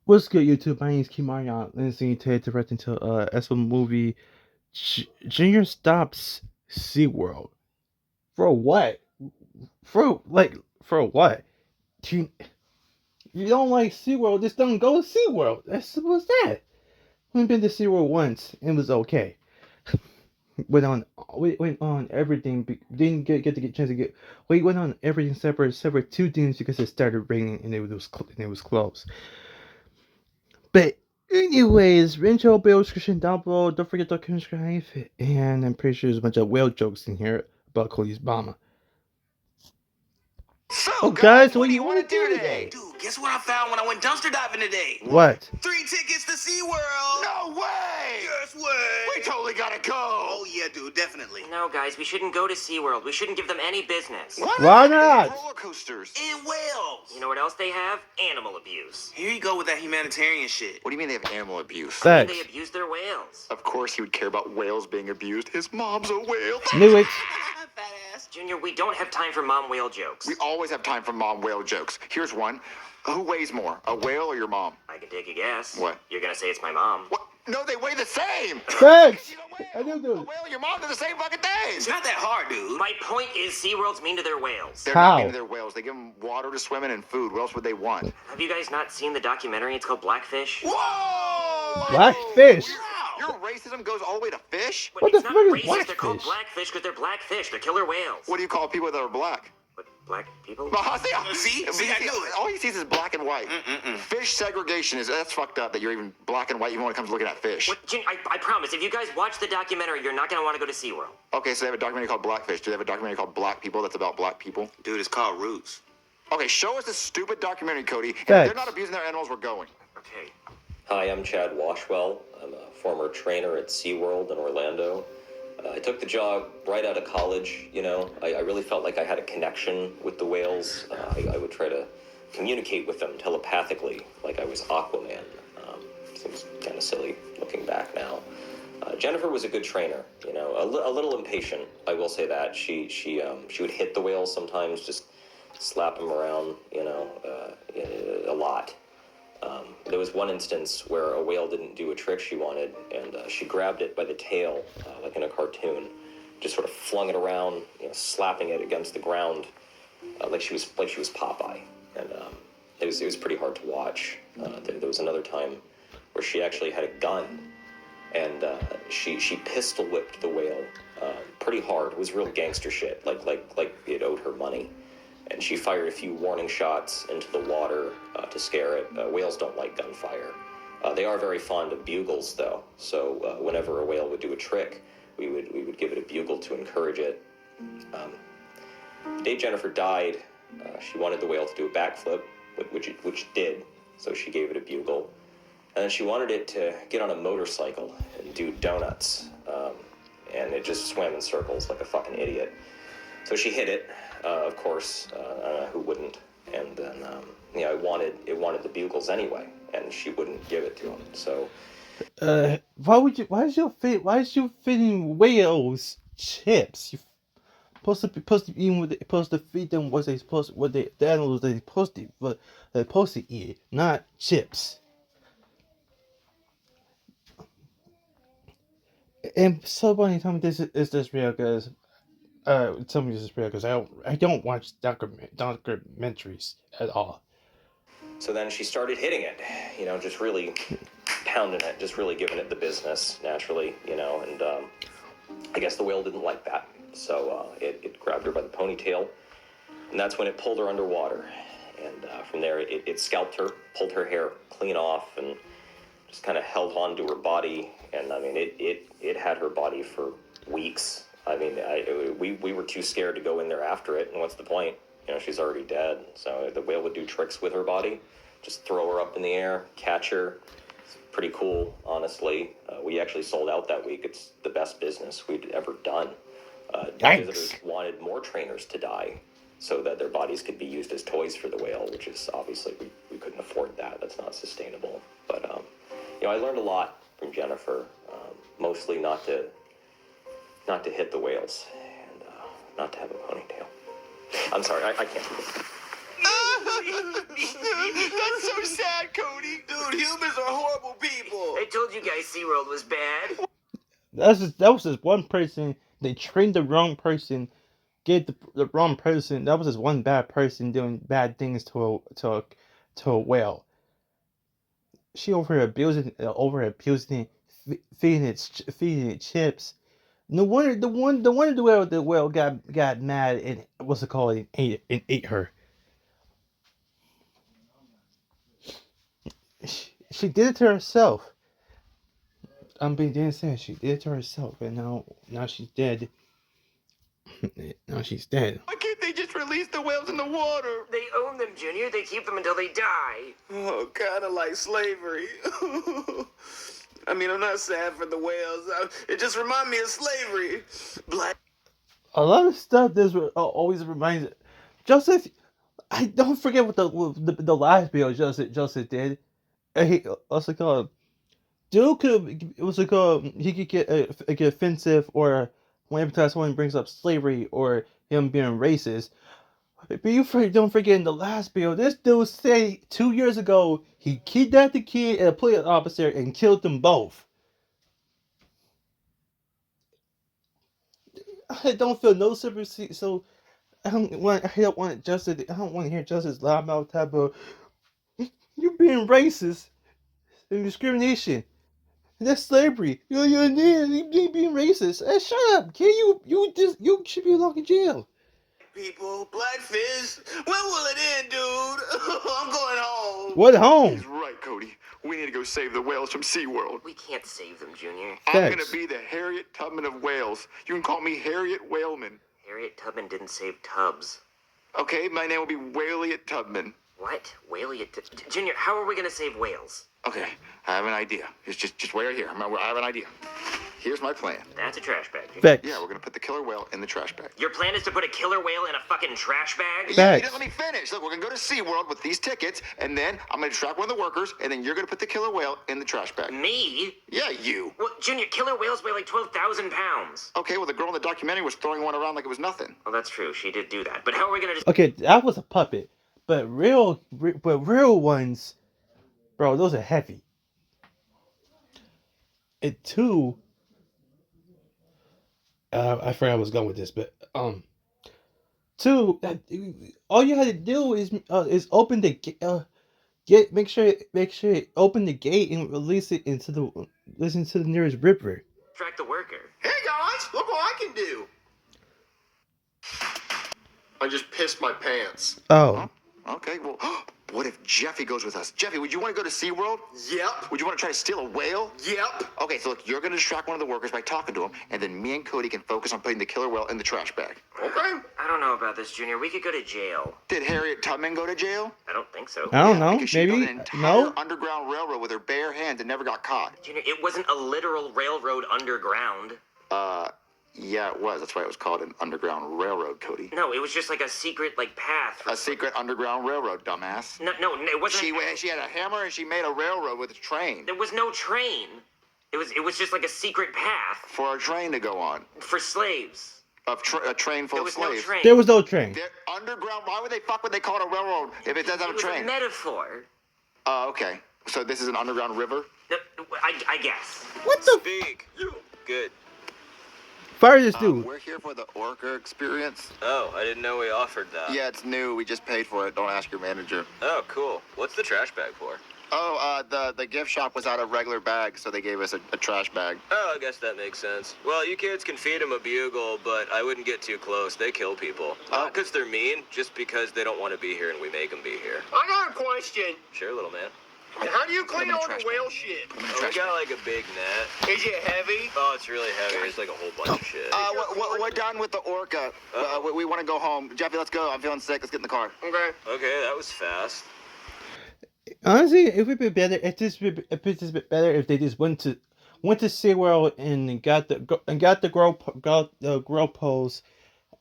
What's good, YouTube? My name is Kimarion, listening today directing to SO movie Junior stops Seaworld. For what? For what? You, you don't like SeaWorld, just don't go to SeaWorld. That's simple as that. We've been to SeaWorld once and it was okay. We went on everything. Didn't get chance to get. We went on everything separate two things because it started raining and it was closed. But anyways, intro bill description down below. Don't forget to subscribe. And I'm pretty sure there's a bunch of whale jokes in here about Cody's Obama. So, Oh, guys, what do you want to do today? Dude, guess what I found when I went dumpster diving today? What? 3 tickets to SeaWorld! No way! Yes way! We totally gotta go! Oh yeah, dude, definitely. No, guys, we shouldn't go to SeaWorld. We shouldn't give them any business. Why not? Roller coasters. And whales! You know what else they have? Animal abuse. Here you go with that humanitarian shit. What do you mean they have animal abuse? Thanks. They abuse their whales. Of course he would care about whales being abused. His mom's a whale. Knew it. Fat ass. Junior, we don't have time for mom whale jokes. We always have time for mom whale jokes. Here's one. Who weighs more, a whale or your mom? I can take a guess. What? You're gonna say it's my mom. What? No, they weigh the same. Thanks. You know, I do. a whale and your mom do the same fucking thing. It's not that hard, dude. My point is SeaWorld's mean to their whales. They're How? not into their whales. They give them water to swim in and food. What else would they want? Have you guys not seen the documentary? It's called Blackfish. Whoa! Blackfish? Your racism goes all the way to fish? What the It's not fuck is racist. They're called blackfish? blackfish because they're blackfish. They're killer whales. What do you call people that are black? What, black people? See, I knew it. All he sees is black and white. Fish segregation that's fucked up that you're even black and white even when it comes to looking at fish. What, Junior, I promise, if you guys watch the documentary, you're not gonna want to go to SeaWorld. Okay, so they have a documentary called Blackfish. Do they have a documentary called Black People that's about black people? Dude, it's called Roots. Okay, show us this stupid documentary, Cody. If they're not abusing their animals, we're going. Okay. Hi, I'm Chad Washwell. I'm a former trainer at Seaworld in Orlando. I took the job right out of college. You know, I really felt like I had a connection with the whales. I would try to communicate with them telepathically, like I was Aquaman. Seems kind of silly looking back now. Jennifer was a good trainer. You know, a little impatient. I will say that she would hit the whales sometimes, just slap them around. You know, a lot. There was one instance where a whale didn't do a trick she wanted, and she grabbed it by the tail, like in a cartoon, just sort of flung it around, you know, slapping it against the ground, like she was Popeye, and it was pretty hard to watch. There was another time where she actually had a gun, and she pistol whipped the whale pretty hard. It was real gangster shit, like it owed her money. And she fired a few warning shots into the water to scare it. Whales don't like gunfire. They are very fond of bugles, though. So whenever a whale would do a trick, we would give it a bugle to encourage it. The day Jennifer died, she wanted the whale to do a backflip, which it did. So she gave it a bugle. And then she wanted it to get on a motorcycle and do donuts. And it just swam in circles like a fucking idiot. So she hit it. Of course, who wouldn't? And then, you know, it wanted the bugles anyway, and she wouldn't give it to him. So, Why is you feeding whales chips? You supposed to feed them the animals they're supposed to eat, not chips. And somebody tell me this is this real, guys. Tell me this is real, because I don't watch documentaries at all. so then she started hitting it, you know, just really pounding it, just really giving it the business naturally, you know, and I guess the whale didn't like that. So it grabbed her by the ponytail, and that's when it pulled her underwater. And from there, it scalped her, pulled her hair clean off, and just kind of held on to her body. And I mean, it had her body for weeks. I mean, we were too scared to go in there after it, and what's the point? You know, she's already dead. So the whale would do tricks with her body, just throw her up in the air, catch her. It's pretty cool, honestly. We actually sold out that week. It's the best business we'd ever done. Visitors wanted more trainers to die so that their bodies could be used as toys for the whale, which is obviously, we couldn't afford that. That's not sustainable. But, you know, I learned a lot from Jennifer, mostly not to hit the whales, and not to have a ponytail. I'm sorry, I can't do this. That's so sad, Cody. Dude, Humans are horrible people. I told you guys SeaWorld was bad. That was just one person. They trained the wrong person, gave the wrong person. That was just one bad person doing bad things to a whale. She over abusing it, feeding it chips. No wonder the whale got mad and what's it called and ate her. She did it to herself. I'm being dead serious. She did it to herself, and now she's dead. Now she's dead. Why can't they just release the whales in the water? They own them, Junior. They keep them until they die. Oh, kind of like slavery. I mean, I'm not sad for the whales. It just reminds me of slavery. Black. A lot of stuff this always reminds Joseph. I don't forget what the last bill Joseph did. He what's it called? Dude could what's it called? He could get offensive or whenever someone brings up slavery or him being racist. But don't forget in the last bill, this dude said 2 years ago he kidnapped the kid and a police officer and killed them both. I don't feel no sympathy, so I don't want to hear justice loudmouth type of you being racist and discrimination. That's slavery. You're being racist. Hey, shut up, kid. You should be locked in jail. People, Blackfish. When will it end, dude? I'm going home. What home? He's right, Cody. We need to go save the whales from SeaWorld. We can't save them, Junior. I'm gonna be the Harriet Tubman of whales. You can call me Harriet Whaleman. Harriet Tubman didn't save Tubbs. Okay, my name will be Whaleyet Tubman. What? Junior, how are we gonna save whales? Okay, I have an idea. Just wait right here. I have an idea. Here's my plan. That's a trash bag, Junior. Facts. Yeah, we're gonna put the killer whale in the trash bag. Your plan is to put a killer whale in a fucking trash bag? Yeah, you Facts. didn't let me finish. Look, we're gonna go to SeaWorld with these tickets, and then I'm gonna track one of the workers, and then you're gonna put the killer whale in the trash bag. Me? Yeah, you. Well, Junior, killer whales weigh like 12,000 pounds. Okay, well, the girl in the documentary was throwing one around like it was nothing. Well, that's true. She did do that. But how are we gonna just... Okay, that was a puppet, but real ones, bro, those are heavy. And two, I forgot I was going with this, but two, all you had to do is open the make sure open the gate and release it into the nearest river. track the worker? Hey guys, look what I can do. I just pissed my pants. Oh, Okay, well, what if Jeffy goes with us? Jeffy, would you want to go to SeaWorld? Yep. Would you want to try to steal a whale? Yep. Okay, so look, you're going to distract one of the workers by talking to him, and then me and Cody can focus on putting the killer whale in the trash bag. Okay. I don't know about this, Junior. We could go to jail. Did Harriet Tubman go to jail? I don't think so. I don't know. Because she built Maybe an entire no. underground railroad with her bare hands and never got caught. Junior, it wasn't a literal railroad underground. Yeah, it was. That's why it was called an underground railroad, Cody. No, it was just like a secret, path. A secret underground railroad, dumbass. No, it wasn't. She had a hammer and she made a railroad with a train There was no train. It was just like a secret path for a train to go on. for slaves. A train full There of was no slaves. train. There was no train. They're underground. Why would they call it a railroad if it doesn't have It a was a train? metaphor. Okay. So this is an underground river? No, I guess. What the? Big. Good. Fire this dude. We're here for the Orca experience. Oh, I didn't know we offered that. Yeah, it's new. We just paid for it. Don't ask your manager. Oh, cool. What's the trash bag for? Oh, the gift shop was out of regular bags, so they gave us a trash bag. Oh, I guess that makes sense. Well, you kids can feed them a bugle, but I wouldn't get too close. They kill people. Not because they're mean, just because they don't want to be here and we make them be here. I got a question. Sure, little man. How do you clean in the all trash the whale shit? Oh, we got like a big net. Is it heavy? Oh, it's really heavy. There's like a whole bunch of shit. We're done with the Orca. We want to go home. Jeffy, let's go. I'm feeling sick. Let's get in the car. Okay. Okay, that was fast. Honestly, it would be better. It's just bit better if they just went to SeaWorld and got the grow poles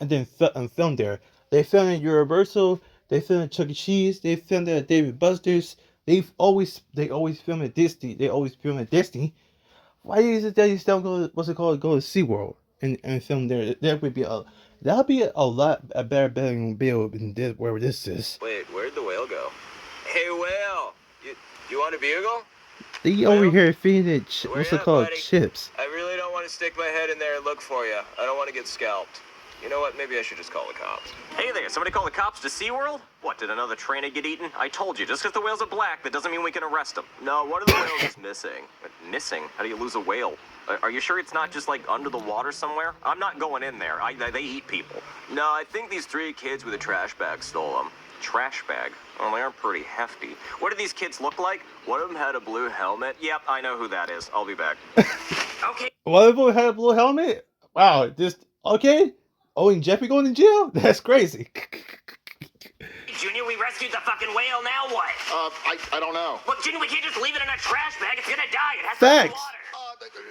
and then filmed there. They filmed at Universal. They filmed at Chuck E. Cheese. They filmed at David Buster's. They always film at Disney. Why is it that you still go to SeaWorld and film there? That would be a better betting bill than this where this is. Wait, where'd the whale go? Hey, whale! You You want a bugle? They over here feeding it, Where what's you it at, called, buddy? chips. I really don't want to stick my head in there and look for you. I don't want to get scalped. You know what? Maybe I should just call the cops. Hey there, somebody call the cops to Seaworld? What, did another trainer get eaten? I told you, just because the whales are black, that doesn't mean we can arrest them. No, one of the whales is missing. Missing? How do you lose a whale? Are you sure it's not just like under the water somewhere? I'm not going in there. They eat people. No, I think these 3 kids with a trash bag stole them. Trash bag? Oh, they are pretty hefty. What do these kids look like? One of them had a blue helmet. Yep, I know who that is. I'll be back. Okay. One of them had a blue helmet? Wow, just, okay. Oh, and Jeffy going to jail? That's crazy. Junior, we rescued the fucking whale, now what? I don't know. Well, Junior, we can't just leave it in a trash bag. It's gonna die. It has to be Facts. water.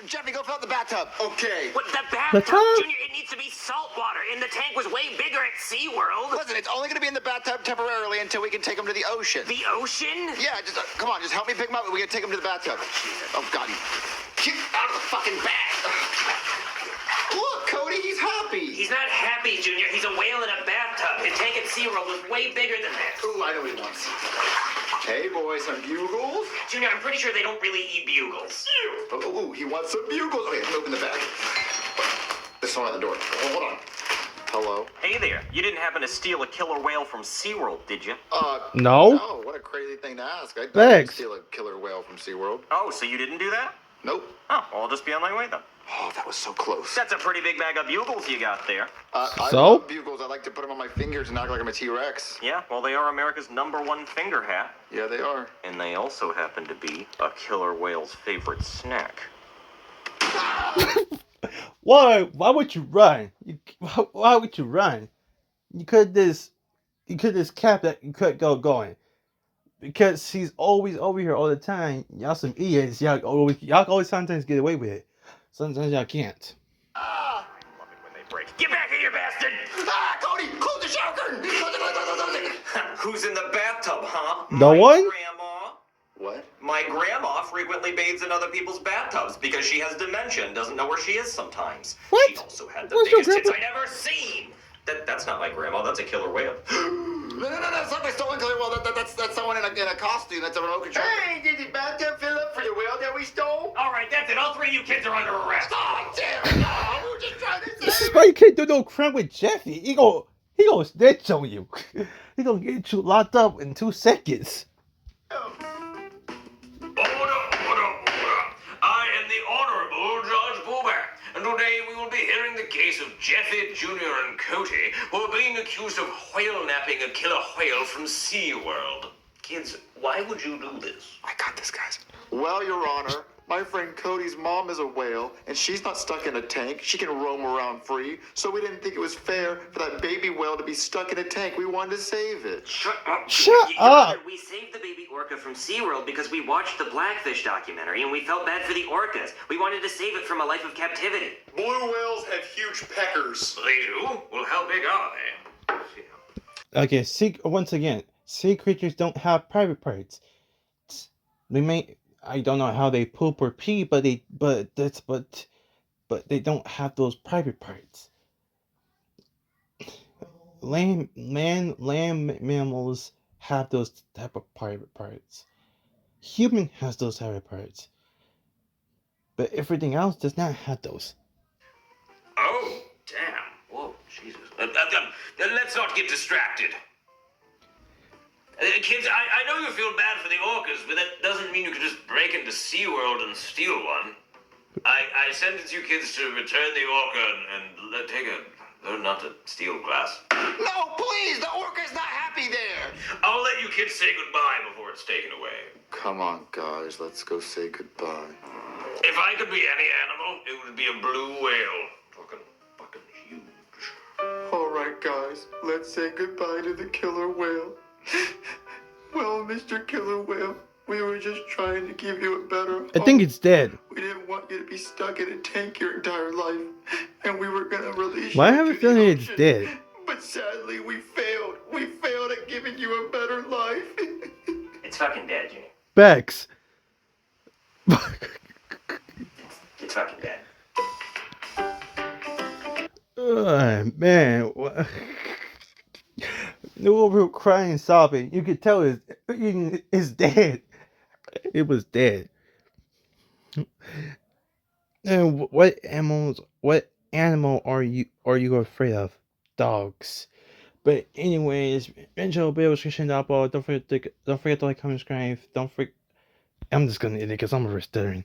Jeffy, go fill out the bathtub. Okay. What, the The bathtub? tub? Junior, it needs to be salt water, and the tank was way bigger at SeaWorld. Listen, it's only going to be in the bathtub temporarily until we can take him to the ocean. The ocean? Yeah, just come on, just help me pick him up. We're going to take him to the bathtub. Oh, God. Get out of the fucking bag. Look, Cody, he's happy. He's not happy, Junior. He's a whale in a bathtub. His tank at SeaWorld was way bigger than this. Ooh, I know what he wants. Hey, boys, some bugles? Junior, I'm pretty sure they don't really eat bugles. Ooh, he wants some bugles. Okay, let me open the bag. There's someone at the door. Oh, hold on. Hello? Hey there. You didn't happen to steal a killer whale from SeaWorld, did you? No? No, what a crazy thing to ask. I didn't Thanks. steal a killer whale from SeaWorld. Oh, so you didn't do that? Nope. Oh, well, I'll just be on my way then. Oh, that was so close. That's a pretty big bag of bugles you got there. I So? love bugles. I like to put them on my fingers and act like I'm a T-Rex. Yeah, well, they are America's #1 finger hat. Yeah, they are. And they also happen to be a killer whale's favorite snack. Why would you run? Why would you run? You could just cap that. You could go going. Because he's always over here all the time. Y'all some idiots. Y'all always sometimes get away with it. Sometimes y'all can't. I love it when they break. Get back here, you bastard! Cody, close the shower curtain! Who's in the bathtub, huh? No My one? Grandma. What? My grandma frequently bathes in other people's bathtubs because she has dementia and doesn't know where she is sometimes. What? She also had the What's your biggest tits grandma? I'd ever seen. That's not my grandma. That's a killer whale. No, it's not my stolen killer whale. That's someone in a costume. That's remote control. Hey, did the bathtub fill up for the whale that we stole? All right, that's it. All 3 of you kids are under arrest. Oh, damn it. No, we were just trying to This save is why you can't do no crime with Jeffy. He gonna snitch on you. He gonna get you locked up in 2 seconds. Order. I am the Honorable Judge Boober, and today we will be hearing the case of Jeffy Jr. and Cody, who are being accused of whale napping a killer whale from SeaWorld. Kids, why would you do this? I got this, guys. Well, Your Honor, my friend Cody's mom is a whale, and she's not stuck in a tank. She can roam around free, so we didn't think it was fair for that baby whale to be stuck in a tank. We wanted to save it. Shut up. Shut Your up. Honor, we saved the baby orca from SeaWorld because we watched the Blackfish documentary and we felt bad for the orcas. We wanted to save it from a life of captivity. Blue whales have huge peckers. They do? Well, how big are they? Okay, once again, sea creatures don't have private parts. I don't know how they poop or pee, but they don't have those private parts. Land mammals have those type of private parts. Human has those private parts, but everything else does not have those. Oh, damn. Whoa, Jesus. Let's not get distracted. Kids, I know you feel bad for the orcas, but that doesn't mean you can just break into SeaWorld and steal one. I sentence you kids to return the orca and learn not to steal glass. No, please! The orca's not happy there! I'll let you kids say goodbye before it's taken away. Come on, guys. Let's go say goodbye. If I could be any animal, it would be a blue whale. Fucking huge. All right, guys. Let's say goodbye to the killer whale. Well, Mr. Killer Whale, we were just trying to give you a better home. I think it's dead. We didn't want you to be stuck in a tank your entire life, and we were gonna release you. Why have a into the feeling it's ocean. dead? But sadly, we failed. We failed at giving you a better life. It's fucking dead, Junior. Bex. It's fucking dead. Oh, man. No over crying, sobbing. You could tell it's dead. It was dead. And what animal are you afraid of? Dogs. But anyways, enjoy Bill subscription up. Don't forget to like, comment, subscribe. Don't forget. I'm just gonna end it because I'm over stuttering.